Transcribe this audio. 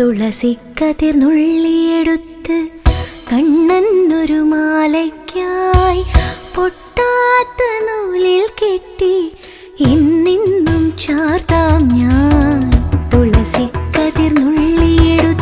തുളസിക്കതിർ നുള്ളിയെടുത്ത് കണ്ണനൊരു മാലയ്ക്കായി പൊട്ടാത്ത നൂലിൽ കെട്ടി ഇന്നിന്നും ചാർത്താം ഞാൻ. തുളസിക്കതിർ നുള്ളിയെടുത്ത്